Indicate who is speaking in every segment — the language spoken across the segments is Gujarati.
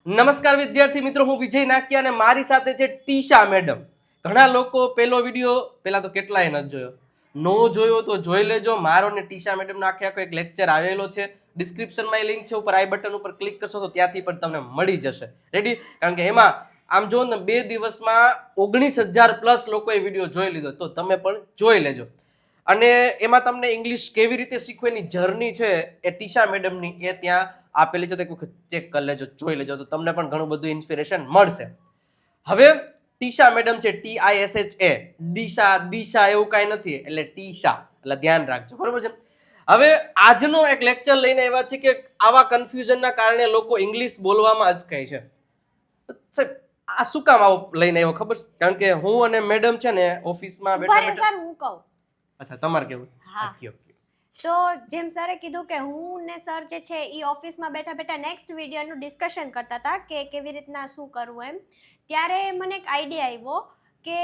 Speaker 1: નમસ્કાર વિદ્યાર્થી મિત્રો, હું વિજય નાકિયા અને મારી સાથે છે ટીશા મેડમ. ઘણા લોકો પેલો વિડીયો પેલા તો કેટલાય નથી જોયો, નો જોયો તો જોઈ લેજો. મારો ને ટીશા મેડમનો આખો એક લેક્ચર આવેલો છે, ડિસ્ક્રિપ્શનમાં એ લિંક છે, ઉપર આઈ બટન ઉપર ક્લિક કરશો તો ત્યાંથી પણ તમને મળી જશે. રેડી? કારણ કે એમાં આમ જો ને 2 દિવસમાં 19,000 પ્લસ લોકોએ વિડીયો જોઈ લીધો, તો તમે પણ જોઈ લેજો. અને એમાં તમને ઇંગ્લિશ કેવી રીતે શીખવાની જર્ની છે એ ટીશા મેડમની એ ત્યાં આપેલી છે, તો એક વખત ચેક કરી લેજો, જોઈ લેજો, તો તમને પણ ઘણું બધું ઇન્સ્પિરેશન મળશે. હવે ટીશા મેડમ છે, TISHA, દિશા એવું કાંઈ નથી, એટલે ટીશા, એટલે ધ્યાન રાખજો, બરોબર છે. હવે આજનો એક લેક્ચર લઈને આવ્યા છે કે આવા કન્ફ્યુઝનના કારણે લોકો ઇંગ્લિશ બોલવામાં અચકાય છે. સાહેબ આ શું કામ આવો લઈને આવ્યો ખબર છે? કારણ કે હું અને મેડમ છે ને ઓફિસમાં બેઠા
Speaker 2: સર હું કહું.
Speaker 1: અચ્છા, તમારે કેવું?
Speaker 2: હા. તો જેમ સરે કીધું કે હું ને સર જે છે એ ઓફિસમાં બેઠા બેઠા નેક્સ્ટ વિડીયોનું ડિસ્કશન કરતા હતા કે કેવી રીતના શું કરવું એમ. ત્યારે મને એક આઈડિયા આવ્યો કે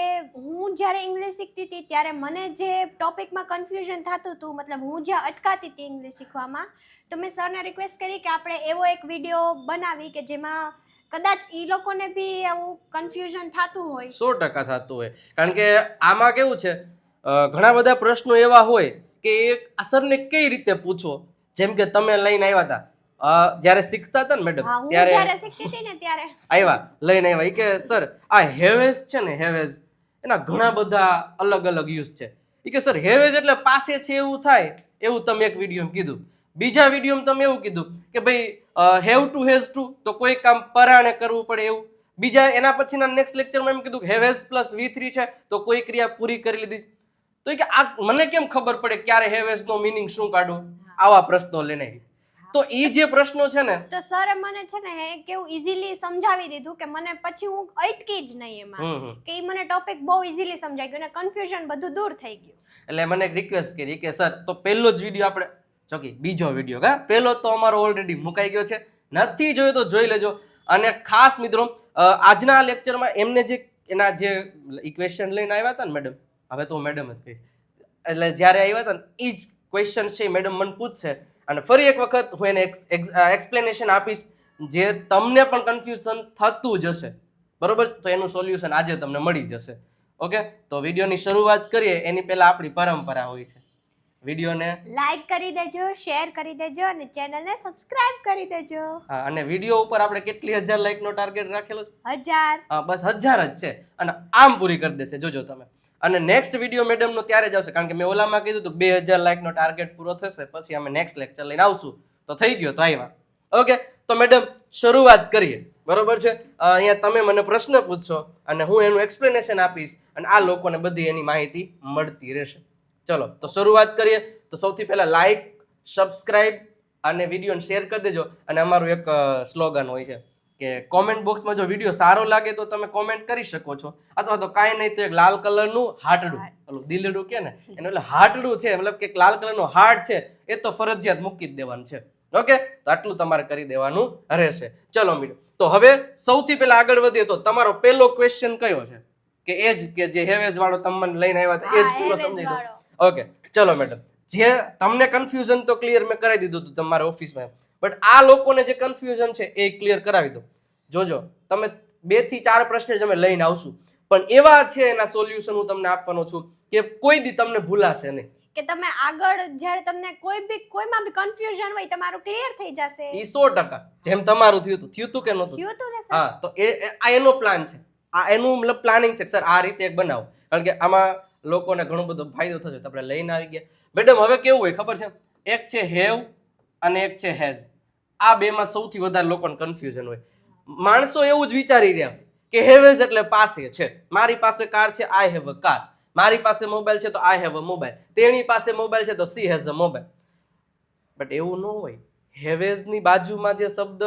Speaker 2: હું જ્યારે ઇંગ્લિશ શીખતી હતી ત્યારે મને જે ટોપિકમાં કન્ફ્યુઝન થતું હતું, મતલબ હું જ્યાં અટકાતી હતી ઇંગ્લિશ શીખવામાં, તો મેં સરને રિક્વેસ્ટ કરી કે આપણે એવો એક વિડીયો બનાવી કે જેમાં કદાચ એ લોકોને બી એવું કન્ફ્યુઝન થતું હોય.
Speaker 1: 100% થતું હોય. કારણ કે આમાં કેવું છે, ઘણા બધા પ્રશ્નો એવા હોય કે એક અસરને કઈ રીતે પૂછો. જેમ કે તમે લઈને આવ્યા હતા જ્યારે શીખતા હતા ને મેડમ, ત્યારે
Speaker 2: જ્યારે શીખતી હતી ને ત્યારે
Speaker 1: આવ્યા લઈને આવ્યા કે સર આ હેવેઝ છે ને, હેવેઝ એના ઘણા બધા અલગ અલગ યુઝ છે. એ કે સર હેવેઝ એટલે પાસે છે એવું થાય, એવું તમે એક વિડીયોમાં કીધું. બીજા વિડીયોમાં તમે એવું કીધું કે ભાઈ હેવ ટુ હેઝ ટુ, તો કોઈ કામ પરાણે કરવું પડે એવું. બીજા એના પછીના નેક્સ્ટ લેક્ચરમાં એમ કીધું કે હેવેઝ પ્લસ V3 છે તો કોઈ ક્રિયા પૂરી કરી લીધી. તો કે આ મને કેમ ખબર પડે ક્યારે હેવેઝ નો મીનિંગ શું કાઢું? આવા પ્રશ્નો લઈને. તો એ જે પ્રશ્નો છે ને,
Speaker 2: તો સર મને છે ને કેવું ઈઝીલી સમજાવી દીધું કે મને પછી હું અટકી જ નહીં એમાં, કે ઈ મને ટોપિક બહુ ઈઝીલી સમજાઈ ગયો અને કન્ફ્યુઝન બધું દૂર થઈ ગયું.
Speaker 1: એટલે મને એક રિક્વેસ્ટ કરી કે સર તો પહેલો જ વિડીયો આપણે ચોકી, બીજો વિડીયો કા પહેલો તો અમારો ઓલરેડી મુકાઈ ગયો છે, નથી જોયો તો જોઈ લેજો. અને ખાસ મિત્રો આજના લેક્ચરમાં એમને જે એના જે ઇક્વેશન લઈને આવ્યા હતા ને મેડમ, હવે તો મેડમ જ કહીશ, એટલે જ્યારે આવ્યા હતા ને એ જ ક્વેશ્ચન છે મેડમ મને પૂછશે, અને ફરી એક વખત હું એને એક્સપ્લેનેશન આપીશ જે તમને પણ કન્ફ્યુઝન થતું જશે, બરોબર? તો એનું સોલ્યુશન આજે તમને મળી જશે. ઓકે, તો વિડીયોની શરૂઆત કરીએ એની પહેલા આપણી પરંપરા હોય છે, વિડીયોને
Speaker 2: લાઈક કરી દેજો, શેર કરી દેજો અને ચેનલને સબસ્ક્રાઇબ કરી દેજો.
Speaker 1: હા, અને વિડીયો ઉપર આપણે કેટલી 1000 લાઈકનો ટાર્ગેટ રાખેલો છે?
Speaker 2: 1000.
Speaker 1: હા, બસ 1000 જ છે, અને આમ પૂરી કરી દેશે, જોજો તમે. અને નેક્સ્ટ વિડીયો મેડમનો ત્યારે જ આવશે, કારણ કે મેં ઓલામાં કીધું હતું 2000 લાઈકનો ટાર્ગેટ પૂરો થશે પછી અમે નેક્સ્ટ લેક્ચર લઈને આવશું. તો થઈ ગયો, તો આવ્યા. ઓકે, તો મેડમ શરૂઆત કરીએ, બરોબર છે. અહીંયા તમે મને પ્રશ્ન પૂછશો અને હું એનું એક્સપ્લેનેશન આપીશ, અને આ લોકોને બધી એની માહિતી મળતી રહેશે. ચલો તો શરૂઆત કરીએ. તો સૌથી પહેલા લાઈક, સબસ્ક્રાઇબ અને વિડીયોને શેર કરી દેજો. અને અમારું એક સ્લોગન હોય છે કે કોમેન્ટ બોક્સમાં જો વિડીયો સારો લાગે તો તમે કોમેન્ટ કરી શકો છો, અથવા તો કાંઈ નહીં તો એક લાલ કલરનું હાટડું, ઓલું દિલડું કે ને એનું એટલે હાટડું છે, મતલબ કે લાલ કલરનું હાર્ટ છે, એ તો ફરજિયાત મૂકી જ દેવાનું છે. ઓકે, તો આટલું તમારે કરી દેવાનું રહેશે. ચલો મિત્રો, તો હવે સૌથી પહેલા આગળ વધીએ તો તમારો પહેલો ક્વેશ્ચન કયો છે? કે એ જ કે જે હેવેજ વાળો તમને લઈને આવ્યા હતા એ જ પૂરો સમજી દો. ઓકે, ચલો મેડમ, જે તમને કન્ફ્યુઝન તો ક્લિયર મેં કરાવી દીધું હતું તમારા ઓફિસમાં, બટ આ લોકોને જે કન્ફ્યુઝન છે એ ક્લિયર કરાવી દો. જોજો તમે 2 થી 4 પ્રશ્ન જ અમે લઈને આવશું, પણ એવા છે એના સોલ્યુશન હું તમને આપવાનો છું કે કોઈ દી તમને ભૂલાશે નહીં,
Speaker 2: કે તમે આગળ જ્યારે તમને કોઈમાં બી કન્ફ્યુઝન હોય તમારું ક્લિયર થઈ જશે.
Speaker 1: એ 100%. જેમ તમારું થયું હતું કે નહોતું?
Speaker 2: થયું હતું ને સર.
Speaker 1: હા, તો આ એનો પ્લાન છે, આ એનું મતલબ પ્લાનિંગ છે સર, આ રીતે એક બનાવો, કારણ કે આમાં લોકોને ઘણો બધો ફાયદો થશે. તો આપણે લઈને આવી ગયા. મેડમ હવે કેવું હોય ખબર છે, એક છે હેવ અને એક છે હેઝ. આ બેમાં સૌથી વધારે લોકોને કન્ફ્યુઝન હોય. માણસો એવું જ વિચારી રહ્યા કે હેવેઝ એટલે પાસે છે, મારી પાસે કાર છે, આઈ હેવ અ કાર. મારી પાસે મોબાઈલ છે તો આઈ હેવ અ મોબાઈલ. તેની પાસે મોબાઈલ છે તો she has a mobile. But એવું ન હોય. હેવેઝની બાજુમાં જે શબ્દ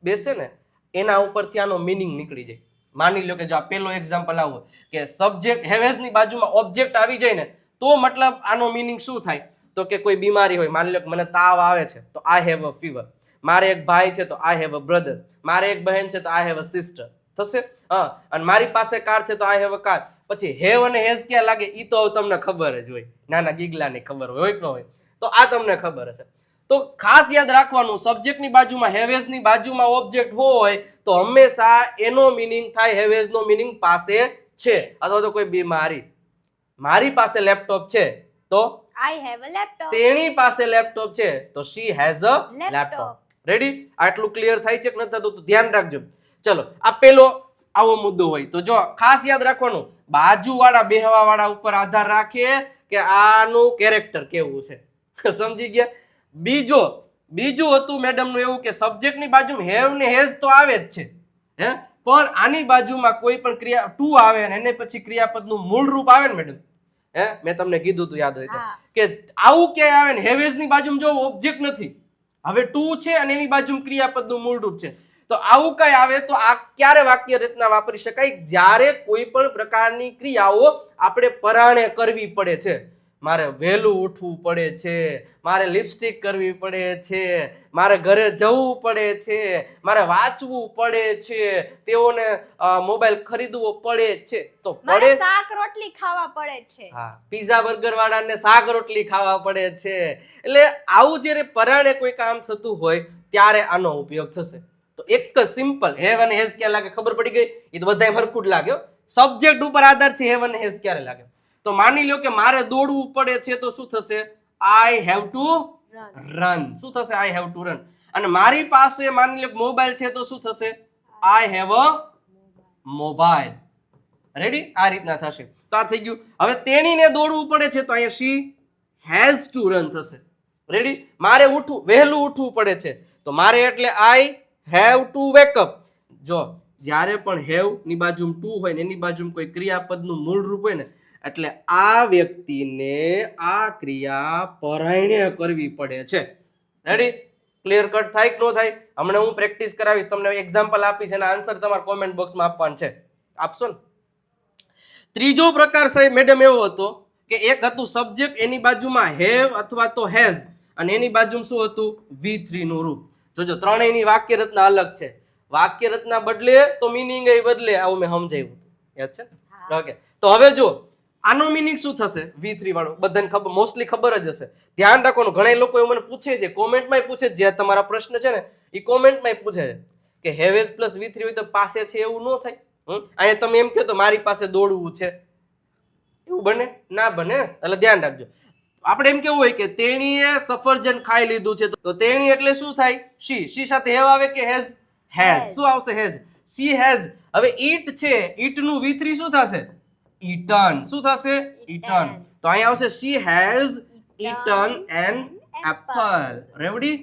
Speaker 1: બેસે ને એના ઉપરથી આનો મિનિંગ નીકળી જાય. માની લો કે જો આ પહેલો એક્ઝામ્પલ આવો કે સબ્જેક્ટ હેવેઝની બાજુમાં ઓબ્જેક્ટ આવી જાય ને તો મતલબ આનો મિનિંગ શું થાય? તો કે કોઈ બીમારી હોય, માની લો કે મને તાવ આવે છે તો આઈ હેવ અ ફીવર. મારે એક ભાઈ છે તો આઈ હેવ અ બ્રધર. મારે એક બહેન છે તો આઈ હેવ અ સિસ્ટર. થશે? હા, અને મારી પાસે કાર છે તો આઈ હેવ અ કાર. પછી હેવ અને હેઝ ક્યાં લાગે? ઈ તો તમને ખબર જ હોય, નાના ગીગલાને ખબર હોય કે ન હોય? તો આ તમને ખબર હશે. તો ખાસ યાદ રાખવાનું, સબ્જેક્ટની બાજુમાં હેવેઝની બાજુમાં ઓબ્જેક્ટ હોય તો હંમેશા એનો મીનિંગ થાય હેવેઝનો મીનિંગ પાસે છે, અથવા તો કોઈ બીમારી. મારી પાસે લેપટોપ છે તો
Speaker 2: I have a laptop.
Speaker 1: તેણી પાસે લેપટોપ છે તો she has a
Speaker 2: Laptop.
Speaker 1: Laptop. Ready? આટલું ક્લિયર થાય છે કે નથી થતું? તો ધ્યાન રાખજો. ચલો, આ પેલો આવો મુદ્દો હોય તો જો ખાસ યાદ રાખવાનું, બાજુવાળા બેહવાવાળા ઉપર આધાર રાખે કે આનું કેરેક્ટર કેવું છે. સમજી ગયા? બીજું હતું મેડમનું એવું કે સબ્જેક્ટની બાજુમાં હેવ ને હેઝ તો આવે જ છે, હે, પણ આની બાજુમાં કોઈ પણ ક્રિયા ટુ આવે ને એને પછી ક્રિયાપદનું મૂળ રૂપ આવે ને મેડમ, હે, મેં તમને કીધું તું યાદ હોય તો,
Speaker 2: હા.
Speaker 1: કે આવું ક્યાંય આવે ને હેવેઝ ની બાજુમાં જો ઓબ્જેક્ટ નથી, હવે ટુ છે અને એની બાજુમાં ક્રિયાપદનું મૂળ રૂપ છે, તો આવું કઈ આવે તો આ ક્યારે વાક્ય રચના વાપરી શકાય? જ્યારે કોઈ પણ પ્રકારની ક્રિયાઓ આપણે પરાણે કરવી પડે છે. મારે વહેલું ઉઠવું પડે છે, મારે લિપસ્ટિક કરવી પડે છે, મારે ઘરે જવું પડે છે, મારે વાંચવું પડે છે, તેઓને મોબાઈલ ખરીદવો પડે છે, તો
Speaker 2: મારે
Speaker 1: પડે.
Speaker 2: શાક રોટલી ખાવા પડે છે.
Speaker 1: હા, પીઝા બર્ગર વાળાને શાક રોટલી ખાવા પડે છે. એટલે આવું જ્યારે પરાણે કોઈ કામ થતું હોય ત્યારે આનો ઉપયોગ થશે. તો એક જ સિમ્પલ હેવ અને હેઝ ક્યાં લાગે ખબર પડી ગઈ? એ તો બધાય હરખું જ લાગે. સબ્જેક્ટ ઉપર આધાર છે હેવ અને હેઝ ક્યારે લાગે. તો માની લો કે મારે દોડવું પડે છે તો શું થશે? I have to run. શું થશે? I have to run. અને મારી પાસે માની લો મોબાઈલ છે તો શું થશે? I have a mobile. Ready? આ રીતના થશે. તો આ થઈ ગયું. હવે તેણીને દોડવું પડે છે તો અહીંયા શી હેઝ ટુ રન થશે. રેડી? મારે વહેલું ઉઠવું પડે છે તો મારે એટલે I have to wake up. જો જ્યારે પણ હેવ ની બાજુમાં ટુ હોય ને એની બાજુમાં કોઈ ક્રિયાપદનું મૂળ રૂપ હોય ને એટલે આ વ્યક્તિને આ ક્રિયા પરાયણે કરવી પડે છે. રેડી? ક્લિયર કટ થાય કે ન થાય? હમણાં હું પ્રેક્ટિસ કરાવીશ, તમને એક્ઝામ્પલ આપીશ, એના આન્સર તમારા કોમેન્ટ બોક્સમાં આપવાનું છે. આપશો ને? ત્રીજો પ્રકાર સાહેબ મેડમ એવો હતો કે એક હતું સબ્જેક્ટ, એની બાજુમાં હેવ અથવા તો હેઝ, અને એની બાજુમાં શું હતું? V3 નું રૂપ. જોજો ત્રણેયની વાક્ય રચના અલગ છે. વાક્ય રચના બદલે તો મિનિંગ એ બદલે, આવું મેં સમજાવ્યું. યાદ છે? ઓકે. તો હવે જો આનો મિનિંગ શું થશે? V3 વાળો બધાને ખબર, મોસ્ટલી ખબર જ હશે. ધ્યાન રાખવાનું, ઘણા લોકો મને પૂછે છે, કોમેન્ટમાં પૂછે છે, જે તમારા પ્રશ્ન છે ને એ કોમેન્ટમાં પૂછે છે કે હેવેઝ પ્લસ V3 હોય તો પાસે છે, એવું ન થાય. અહીંયા તમે એમ કહો તો મારી પાસે દોડવું છે, એવું બને? ના બને. એટલે ધ્યાન રાખજો. આપણે એમ કેવું હોય કે તેણીએ સફરજન ખાઈ લીધું છે તો તેણી એટલે શું થાય? શી સાથે હેવ આવે કે હેઝ? હેઝ. શું આવશે? હેઝ. She has. હવે ઈટ છે, ઈટ નું V3 શું થશે? eaten. શું થશે? eaten. તો અહીંયા આવશે she has eaten an apple. રેવડી?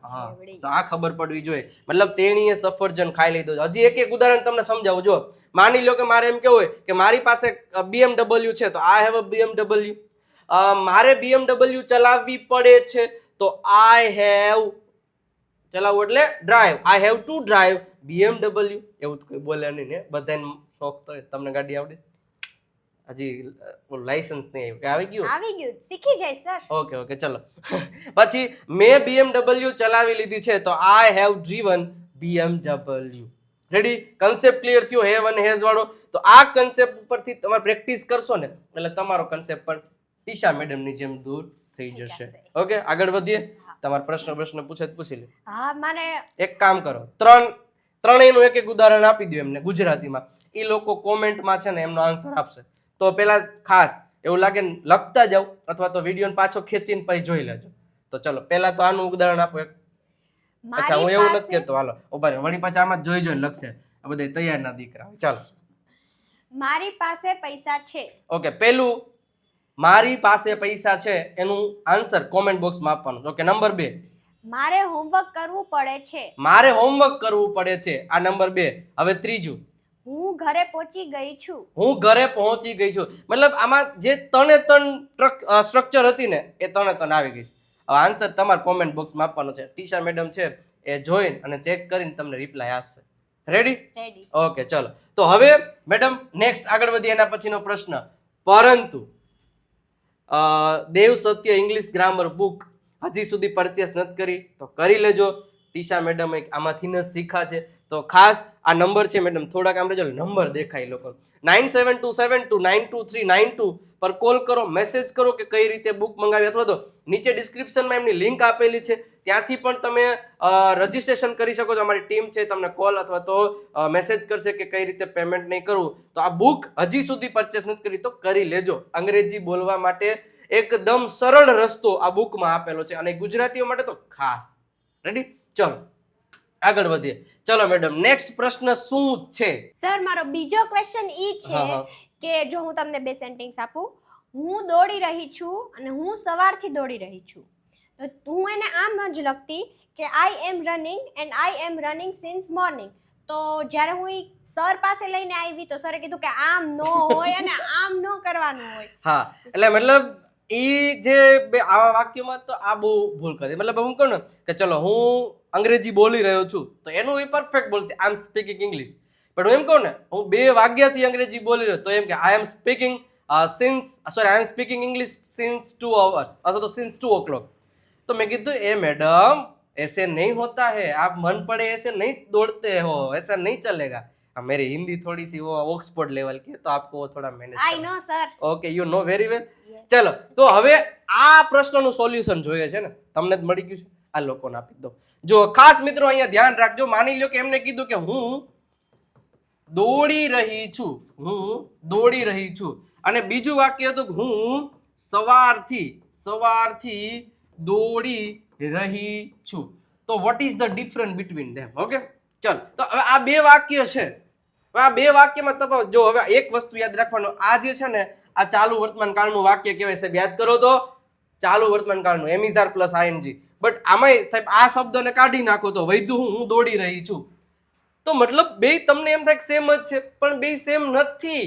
Speaker 1: હા, તો આ ખબર પડવી જોઈએ. મતલબ તેણીએ સફરજન ખાઈ લીધું. હજી એક ઉદાહરણ તમને સમજાવું. જો માની લો કે મારે એમ કેવું હોય કે મારી પાસે BMW છે તો I have a BMW. મારે BMW ચલાવવી પડે છે તો I have, ચલાવવું એટલે drive, I have to drive BMW. એવું તો કોઈ બોલે નહીં ને, બધાને શોખ તો તમને ગાડી આવડે? હજી લાયસન્સ નહીં આવ્યું. આવી ગયું?
Speaker 2: શીખી જાય સર.
Speaker 1: ઓકે ચલો. પછી મેં BMW ચલાવી લીધી છે તો I have driven BMW. Ready? Concept clear થયો હેવ અને હેઝ વાળો? તો આ કન્સેપ્ટ ઉપરથી તમે પ્રેક્ટિસ કરશો ને એટલે તમારો કન્સેપ્ટ પણ ટીશા મેડમ ની જેમ દૂર થઈ જશે. ઓકે, આગળ વધીએ. તમારો પ્રશ્ન પૂછે તો પૂછી લે.
Speaker 2: હા, મારે
Speaker 1: એક કામ કરો, ત્રણેયનું એક ઉદાહરણ આપી દો એમને ગુજરાતીમાં. એ લોકો કોમેન્ટમાં છે ને એમનો આન્સર આપશે. તો પેલા ખાસ એવું લાગે ને લખતા જાવ અથવા તો વિડીયો પાછો ખેંચીને પછી જોઈ લેજો. તો ચલો પહેલા તો આનું ઉદાહરણ આપો એક. અચ્છા, હું એવું નથી કહેતો, હાલો ઉભા વળી પાછા આમાં જોઈને લખશે. આ બધા તૈયાર ના દીકરા. ચાલો,
Speaker 2: મારી પાસે પૈસા છે.
Speaker 1: ઓકે, પેલું મારી પાસે પૈસા છે એનું આન્સર કોમેન્ટ બોક્સમાં આપવાનું. ઓકે, નંબર 2,
Speaker 2: મારે હોમવર્ક કરવું પડે છે.
Speaker 1: મારે હોમવર્ક કરવું પડે છે. આ નંબર 2. હવે ત્રીજું,
Speaker 2: હું ઘરે પહોંચી ગઈ છું.
Speaker 1: હું ઘરે પહોંચી ગઈ છું. મતલબ આમાં જે ત્રણે સ્ટ્રક્ચર હતી ને એ ત્રણે આવી ગઈ છે. હવે આન્સર તમારે કોમેન્ટ બોક્સમાં આપવાનો છે. ટીશા મેડમ છે એ જોઈને અને ચેક કરીને તમને રિપ્લાય આપશે. રેડી?
Speaker 2: રેડી.
Speaker 1: ઓકે, ચલો. તો હવે મેડમ નેક્સ્ટ આગળ વધીએ. એના પછીનો પ્રશ્ન, પરંતુ દેવ સત્ય ઇંગ્લિશ ગ્રામર બુક હજી સુધી પરચેસ નથી કરી તો કરી લેજો. ટીશા મેડમ આમાંથી ન શીખા છે તો ખાસ આ નંબર છે મેડમ, થોડાક આમ રહેજો, નંબર દેખાય લોકો 9727292392. પર કોલ કરો, મેસેજ કરો કે કઈ રીતે બુક મંગાવી, અથવા તો નીચે ડિસ્ક્રિપ્શનમાં એમની લિંક આપેલી છે, ત્યાંથી પણ તમે રજીસ્ટ્રેશન કરી શકો છો. અમારી ટીમ છે તમને કોલ અથવા તો મેસેજ કરશે કે કઈ રીતે પેમેન્ટ નહીં કરવું. તો આ બુક હજી સુધી પરચેસ નથી કરી તો કરી લેજો. અંગ્રેજી બોલવા માટે એકદમ સરળ રસ્તો આ બુકમાં આપેલો છે, અને ગુજરાતીઓ માટે તો ખાસ. રેડી? ચલો આગળ વધીએ. ચલો મેડમ, નેક્સ્ટ પ્રશ્ન શું છે?
Speaker 2: સર મારો બીજો ક્વેશ્ચન ઈ છે કે જો હું તમને બે સેન્ટેન્સ આપું, હું દોડી રહી છું અને હું સવારથી દોડી રહી છું, તો હું એને આમ જ લખતી કે I am running and I am running since morning. તો જ્યારે હું સર પાસે લઈને આવી તો સરે કીધું કે આમ નો હોય અને આમ નો કરવાનું હોય.
Speaker 1: હા, એટલે મતલબ ઈ જે બે આવા વાક્યમાં તો આ બહુ ભૂલ કરી. મતલબ હું કહું ને કે ચલો હું અંગ્રેજી બોલી રહ્યો છું તો એનું એ પરફેક્ટ બોલતી આઈ એમ સ્પીકિંગ ઇંગ્લિશ. પણ હું એમ કહું ને હું 2 વાગ્યાથી અંગ્રેજી બોલી રહ્યો તો એમ કે I am speaking I am speaking English since 2 hours અથવા તો સિન્સ 2 o'clock. तो मैं कीधु ए मैडम ऐसे नहीं होता है, आप मन पड़े ऐसे नहीं दौड़ते हो, ऐसा नहीं चलेगा. मेरी हिंदी थोड़ी सी वो ऑक्सफोर्ड लेवल की है तो आपको वो थोड़ा manage
Speaker 2: I know sir.
Speaker 1: Okay, you know very well. चलो तो હવે આ પ્રશ્નનું સોલ્યુશન જોઈએ છે ને, તમને જ મળી ગયું છે, આ લોકોને આપી દો. જો ખાસ મિત્રો અહીંયા ધ્યાન રાખજો. માની લ્યો કે એમને કીધું કે હું દોડી રહી છું, અને બીજું વાક્ય હતું કે હું સવારથી દોડી રહી છું. તો what is the difference between them? Okay, ચલ તો હવે આ બે વાક્ય છે. હવે આ બે વાક્યમાં તફાવત જો. હવે એક વસ્તુ યાદ રાખવાનું, આ જે છે ને આ ચાલુ વર્તમાન કાળનું વાક્ય કહેવાય છે. યાદ કરો તો ચાલુ વર્તમાન કાળનું એમિઝાર પ્લસ આઈએનજી. બટ આમાં સાહેબ આ શબ્દને કાઢી નાખો તો વૈધું હું દોડી રહી છું. તો મતલબ બે તમને એમ થાય સેમ જ છે, પણ બે સેમ નથી.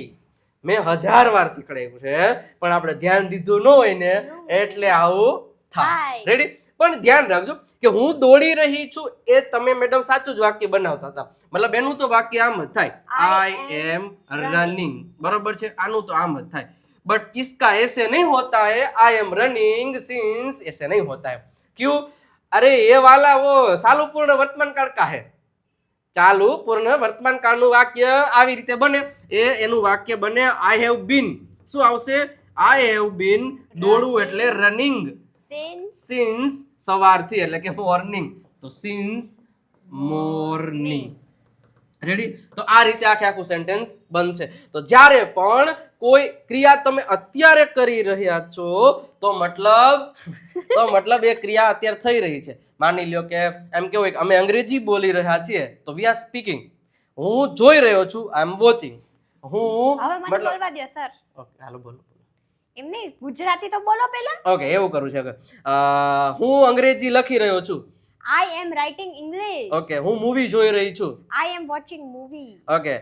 Speaker 1: મેં 1000 વાર શીખડાવ્યું છે પણ આપણે ધ્યાન દીધું ન હોય ને એટલે આવું થાય. રેડી? પણ ધ્યાન રાખજો કે હું દોડી રહી છું એ તમે મેડમ સાચું જ વાક્ય બનાવતા હતા. મતલબ એનું તો વાક્ય આમ જ થાય, આઈ એમ રનિંગ. બરોબર છે? આનું તો આમ જ થાય. बट इसका ऐसे नहीं होता है, आई एम रनिंग सिंस ऐसे नहीं होता है. क्यों? अरे ये वाला वो चालू पूर्ण वर्तमान काल का है. ચાલુ પૂર્ણ વર્તમાન કાળનું વાક્ય આવી રીતે બને. એનું વાક્ય બને આઈ હેવ બીન. શું આવશે? આઈ હેવ બીન દોડવું એટલે રનિંગ સિન્સ સવારથી એટલે કે મોર્નિંગ, તો સિન્સ મોર્નિંગ. રેડી? તો આ રીતે આખું સેન્ટેન્સ બનશે. તો જ્યારે પણ કોઈ ક્રિયા તમે અત્યારે કરી રહ્યા છો તો મતલબ એ ક્રિયા અત્યારે થઈ રહી છે. માની લ્યો કે એમ કેવું કે અમે અંગ્રેજી બોલી રહ્યા છીએ તો વી આર સ્પીકિંગ. હું જોઈ રહ્યો છું, આઈ એમ વોચિંગ. હું
Speaker 2: હવે મને બોલવા દો સર.
Speaker 1: ઓકે હાલો બોલો.
Speaker 2: એમ નહીં, ગુજરાતી તો બોલો પહેલા.
Speaker 1: ઓકે, એવું કરું છે. હું અંગ્રેજી લખી રહ્યો છું.
Speaker 2: I am writing English.
Speaker 1: Okay, હું મૂવી જોઈ રહી છું.
Speaker 2: I am watching movie.
Speaker 1: Okay,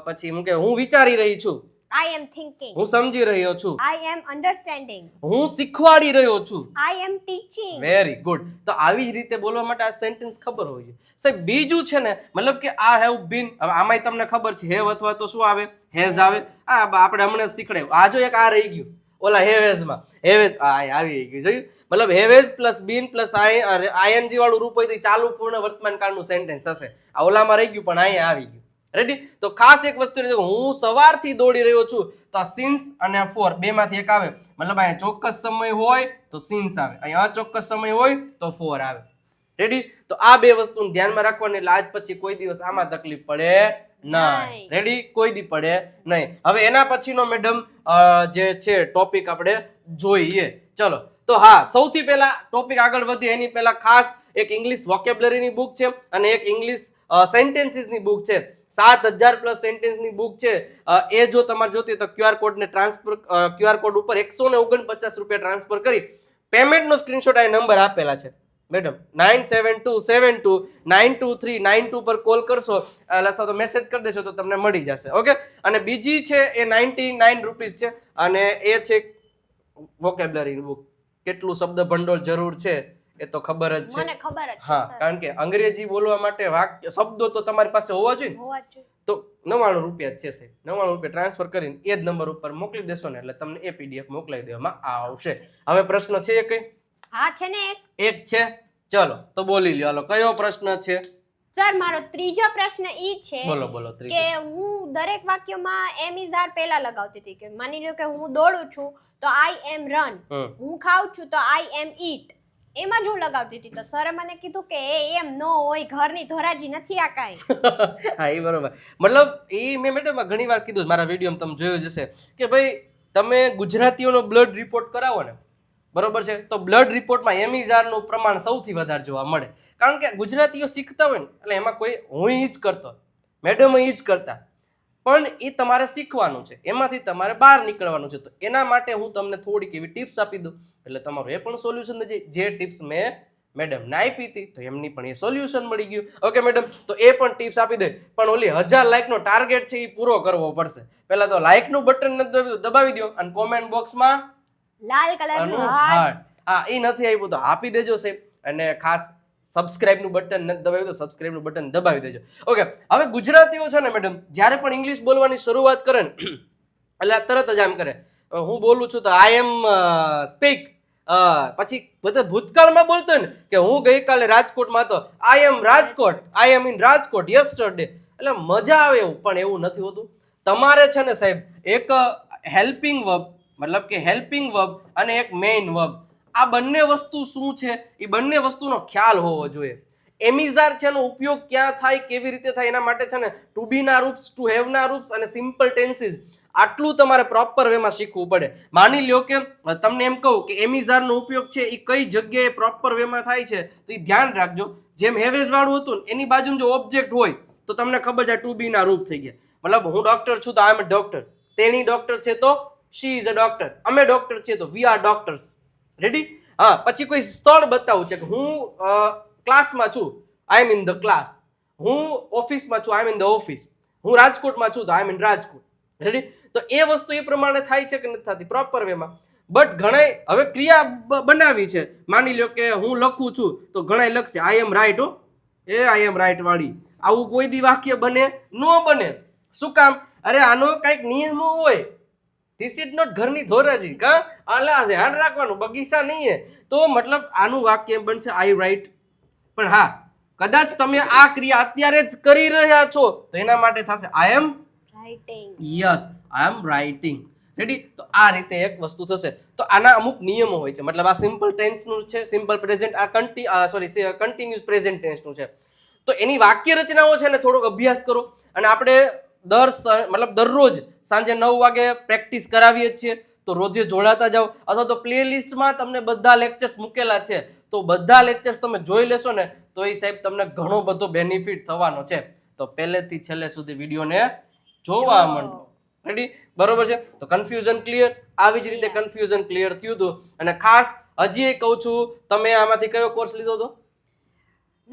Speaker 1: પછી હું વિચારી રહી છું.
Speaker 2: I am thinking.
Speaker 1: હું સમજી રહ્યો છું.
Speaker 2: I am understanding.
Speaker 1: હું શીખવાડી રહ્યો છું.
Speaker 2: I am teaching.
Speaker 1: Very good. તો આવી જ રીતે બોલવા માટે આ સેન્ટેન્સ ખબર હોવી જોઈએ. સાહેબ બીજું છે ને, મતલબ કે આ હેવ બીન, હવે આમાંય તમને ખબર છે હેવ અથવા તો શું આવે? હેઝ આવે. આપણે હમણાં શીખડાયું. આ જો એક આ રહી ગયું ઓલા હેવેઝમાં. હેવેઝ આવી ગયું, જોયું? મતલબ હેવેઝ પ્લસ બીન પ્લસ આઈએનજી વાળું રૂપ હોય તો ચાલુ પૂર્ણ વર્તમાન કાળનું સેન્ટેન્સ થશે. આ ઓલામાં રહી ગયું પણ અહીંયા આવી ગયું. રેડી? તો ખાસ એક વસ્તુ હું સવારથી દોડી રહ્યો છું તો આ સિન્સ અને ફોર બેમાંથી એક આવે. મતલબ અહીંયા ચોક્કસ સમય હોય તો સિન્સ આવે, અહીંયા અચોક્કસ સમય હોય તો ફોર આવે. રેડી? તો આ બે વસ્તુને ધ્યાનમાં રાખવાની, એટલે આજ પછી કોઈ દિવસ આમાં તકલીફ પડે નહીં. રેડી? કોઈ દી પડે નહીં. હવે એના પછીનો મેડમ જે છે ટોપિક આપણે જોઈએ. ચલો તો હા, સૌથી પહેલા ટોપિક આગળ વધીએ એની પહેલા ખાસ એક ઇંગ્લિશ વોકેબ્યુલરીની બુક છે અને એક ઇંગ્લિશ સેન્ટેન્સીસની બુક છે. 7000 પ્લસ સેન્ટેન્સની બુક છે. એ જો તમારે જોતી તો ક્યુઆર કોડ ઉપર 149 રૂપિયા ટ્રાન્સફર કરી પેમેન્ટનો સ્ક્રીનશોટ આ નંબર આપેલા છે મેડમ 9727292392 પર કોલ કરશો અથવા તો મેસેજ કરી દેશો તો તમને મળી જશે. ઓકે, અને બીજી છે એ 99 રૂપીસ છે અને એ છે વોકેબ્યુલરી બુક. કેટલું શબ્દ ભંડોળ જરૂર છે એ તો ખબર જ છે.
Speaker 2: મને ખબર જ છે.
Speaker 1: હા, કારણ કે અંગ્રેજી બોલવા માટે વાક્ય શબ્દો તો તમારી પાસે હોવા જોઈએ. તો 99 રૂપિયા છે સાહેબ. 99 રૂપિયા ટ્રાન્સફર કરીને એ જ નંબર ઉપર મોકલી દેશો ને એટલે તમને એ પીડીએફ મોકલાવી દેવામાં આવશે. હવે પ્રશ્ન છે કઈ?
Speaker 2: હા છે ને,
Speaker 1: એક છે. ચલો તો બોલી લ્યો. હાલો, કયો પ્રશ્ન છે?
Speaker 2: સર મારો ત્રીજો પ્રશ્ન ઈ છે
Speaker 1: બોલો બોલો
Speaker 2: કે
Speaker 1: ત્રીજો.
Speaker 2: હું દરેક વાક્યમાં એમ ઇઝ આર પહેલા લગાવતી હતી કે માની લો કે હું દોડું છું તો આઈ એમ રન,
Speaker 1: હમ.
Speaker 2: હું ખાઉં છું તો આઈ એમ ઈટ, એમાં જ હું લગાવતી હતી. તો સરે મને કીધું કે એમ નો હોય, ઘરની ધોરાજી નથી આ કાંઈ.
Speaker 1: હા એ બરોબર. મતલબ એ મેં મેડમ ઘણી વાર કીધું, મારા વિડીયો તમે જોયું જ હશે કે ભાઈ તમે ગુજરાતીઓનો બ્લડ રિપોર્ટ કરાવો ને, બરોબર છે, તો બ્લડ રિપોર્ટમાં એમિઝારનું પ્રમાણ સૌથી વધારે જોવા મળે. કારણ કે ગુજરાતીઓ શીખતા હોય ને એટલે એમાં કોઈ હું ઈ જ કરતો, મેડમ ઈ જ કરતા, પણ એ તમારે શીખવાનું છે, એમાંથી તમારે બહાર નીકળવાનું છે. તો એના માટે હું તમને થોડીક એવી ટિપ્સ આપી દઉં એટલે તમારું એ પણ સોલ્યુશન થઈ જાય. જે ટિપ્સ મેં મેડમને આપી હતી તો એમની પણ એ સોલ્યુશન મળી ગયું. ઓકે મેડમ, તો એ પણ ટિપ્સ આપી દે, પણ ઓલી 1000 લાઈકનો ટાર્ગેટ છે એ પૂરો કરવો પડશે. પહેલા તો લાઈકનું બટન નથી દબાવી દો અને કોમેન્ટ બોક્સમાં
Speaker 2: લાલ કલરનું હાર્ટ.
Speaker 1: હાર્ટ, હા એ નથી આવ્યું તો આપી દેજો સાહેબ. અને ખાસ સબસ્ક્રાઇબનું બટન નથી દબાવ્યું તો સબસ્ક્રાઇબનું બટન દબાવી દેજો. ઓકે, હવે ગુજરાતીઓ છે ને મેડમ, જ્યારે પણ ઇંગ્લિશ બોલવાની શરૂઆત કરે ને એટલે તરત જ આમ કરે, હું બોલું છું તો આઈ એમ સ્પીક, પછી બધા ભૂતકાળમાં બોલતો ને કે હું ગઈકાલે રાજકોટમાં હતો, આઈ એમ રાજકોટ, આઈ એમ ઇન રાજકોટ યસ્ટરડે. એટલે મજા આવે એવું, પણ એવું નથી હોતું. તમારે છે ને સાહેબ એક હેલ્પિંગ વર્બ, મતલબ કે હેલ્પિંગ વર્બ અને એક મેઇન વર્બ, આ બંને વસ્તુ શું છે એ બંને વસ્તુનો ખ્યાલ હોવો જોઈએ. એમિઝાર છે એનો ઉપયોગ ક્યાં થાય, કેવી રીતે થાય, એના માટે છે ને ટુ બી ના રૂપ્સ, ટુ હેવ ના રૂપ્સ અને સિમ્પલ ટેન્સીસ, આટલું તમારે પ્રોપર વેમાં શીખવું પડે. માની લ્યો કે તમને એમ કહું કે એમિઝારનો ઉપયોગ છે એ કઈ જગ્યાએ પ્રોપર વેમાં થાય છે તો એ ધ્યાન રાખજો. જેમ હેવેઝ વાળું હતું ને એની બાજુમાં જો ઓબ્જેક્ટ હોય તો તમને ખબર છે ટુ બી ના રૂપ થઈ ગયા. મતલબ હું ડોક્ટર છું તો આઈ એમ ડોક્ટર, તેણી ડોક્ટર છે તો શી ઇઝ અ ડોક્ટર, અમે ડોક્ટર છીએ તો વી આર ડોક્ટર્સ. રેડી? હા, પછી કોઈ સ્થળ બતાવું છે કે હું ક્લાસમાં છું, આઈ એમ ઇન ધ ક્લાસ, હું ઓફિસમાં છું, આઈ એમ ઇન ધ ઓફિસ, હું રાજકોટમાં છું તો આઈ એમ ઇન રાજકોટ. રેડી? તો એ વસ્તુ એ પ્રમાણે થાય છે કે નથી થતી પ્રોપર વેમાં. બટ ઘણા હવે ક્રિયા બનાવી છે, માની લો કે હું લખું છું તો ઘણા લખશે આઈ એમ રાઈટ, હો એ આઈ એમ રાઈટ વાળી. આવું કોઈ દી વાક્ય બને નો બને. શું કામ? અરે આનો કઈક નિયમો હોય. ધીસ ઇઝ નોટ ઘરની ધોરાજી, કા આલા ધ્યાન રાખવાનું, બગીચા નહીં હે. તો મતલબ આનું વાક્ય એમ બનશે આઈ રાઈટ. પણ હા, કદાચ તમે આ ક્રિયા અત્યારે જ કરી રહ્યા છો તો એના માટે થશે I am
Speaker 2: writing.
Speaker 1: Yes, I am writing. Ready? તો આ રીતે એક વસ્તુ થશે. તો આના અમુક નિયમો હોય છે. મતલબ આ સિમ્પલ ટેન્સ નું છે, સિમ્પલ પ્રેઝન્ટ, આ કન્ટિન્યુઅસ પ્રેઝન્ટ ટેન્સ નું છે. તો એની વાક્ય રચનાઓ છે ને થોડોક અભ્યાસ કરો. અને આપણે મતલબ દરરોજ સાંજે 9 વાગે પ્રેક્ટિસ કરાવીએ છીએ. તો રોજે જોડાતા જાઓ, અથવા તો પ્લે લિસ્ટમાં તમને બધા લેક્ચર્સ મૂકેલા છે તો બધા લેક્ચર્સ તમે જોઈ લેશો ને તો એ સાહેબ તમને ઘણો બધો બેનિફિટ થવાનો છે. તો પહેલેથી છેલ્લે સુધી વિડીયોને જોવા માંડો. રેડી? બરોબર છે? તો કન્ફ્યુઝન ક્લિયર? આવી જ રીતે કન્ફ્યુઝન ક્લિયર થયું હતું. અને ખાસ હજી એ કહું છું, તમે આમાંથી કયો કોર્સ લીધો હતો?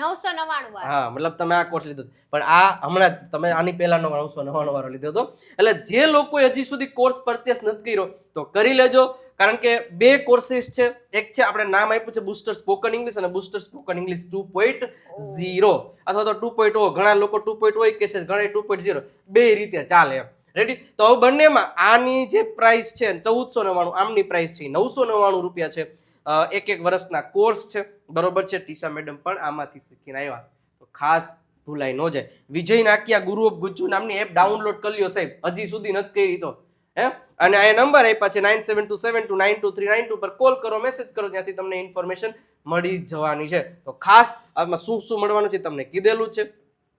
Speaker 2: 999 વાર.
Speaker 1: હા, મતલબ તમે આ કોર્સ લીધો, પણ આ હમણાં તમે આની પહેલાનો 999 વાળો લીધો હતો. એટલે જે લોકોએ હજી સુધી કોર્સ પરચેસ નથી કર્યો તો કરી લેજો. કારણ કે 2 કોર્સીસ છે. એક છે આપણે નામ આપ્યું છે બૂસ્ટર સ્પોકન ઇંગ્લિશ અને બૂસ્ટર સ્પોકન ઇંગ્લિશ 2.0 અથવા તો 2.0. ઘણા લોકો 2.0 કે છે, ઘણા 2.0, બે રીતે ચાલે એમ. રેડી? તો હવે બંનેમાં આની જે પ્રાઇસ છે 1499, આમની પ્રાઇસ છે 999 રૂપિયા છે. એક વર્ષના કોર્સ છે, બરોબર છે. ટીશા મેડમ પણ આમાંથી શીખીને આવ્યા, તો ખાસ ભૂલાઈ ન જાય. વિજય નાકિયા ગુરુ ઓફ ગુજ્જુ નામની એપ ડાઉનલોડ કરી લ્યો સાહેબ, હજી સુધી નથી કરી તો હે. અને આ નંબર આપ્યા છે 9727292392 પર કોલ કરો, મેસેજ કરો, ત્યાંથી તમને ઇન્ફોર્મેશન મળી જવાની છે. તો ખાસ આમાં શું શું મળવાનું છે તમને કીધેલું છે,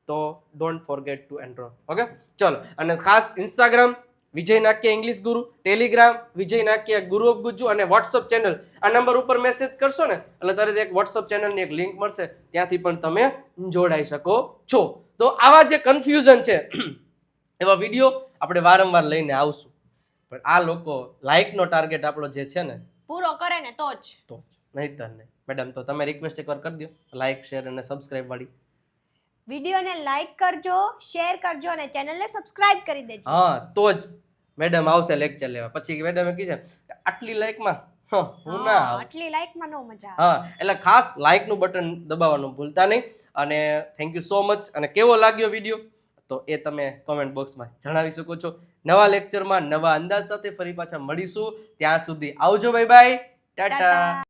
Speaker 1: તો don't forget two enrol. Okay, ચલો. અને ખાસ ઇન્સ્ટાગ્રામ વિજય નાક્યા ઇંગ્લિશ ગુરુ, ટેલિગ્રામ વિજય નાક્યા ગુરુ ઓફ ગુજ્જુ, અને વોટ્સઅપ ચેનલ આ નંબર ઉપર મેસેજ કરશો ને એટલે તરત એક વોટ્સઅપ ચેનલની એક લિંક મળશે, ત્યાંથી પણ તમે જોડાઈ શકો છો. તો આવા જે કન્ફ્યુઝન છે એવા વિડીયો આપણે વારંવાર લઈને આવશું. પણ આ લોકો લાઈકનો ટાર્ગેટ આપણો જે છે ને
Speaker 2: પૂરો કરે ને તો જ.
Speaker 1: નહીતર નહીં. મેડમ, તો તમે રિક્વેસ્ટ એકવાર કરી દો, લાઈક, શેર અને સબસ્ક્રાઇબ વાળી.
Speaker 2: વિડીયોને લાઈક કરજો, શેર કરજો અને ચેનલને સબસ્ક્રાઇબ કરી દેજો.
Speaker 1: હા, તો જ મેડમ આવશે લેક્ચર લેવા. પછી મેડમે કીધે આટલી લાઈકમાં હું ના આવું.
Speaker 2: આટલી લાઈકમાં નો મજા આવે.
Speaker 1: હા, એટલે ખાસ લાઈકનું બટન દબાવવાનું ભૂલતા નહીં. અને થેન્ક યુ સો મચ. અને કેવો લાગ્યો વિડીયો તો એ તમે કોમેન્ટ બોક્સમાં જણાવી શકો છો. નવા લેક્ચરમાં નવા અંદાજ સાથે ફરી પાછા મળીશું. ત્યાં સુધી આવજો, બાય બાય, ટાટા.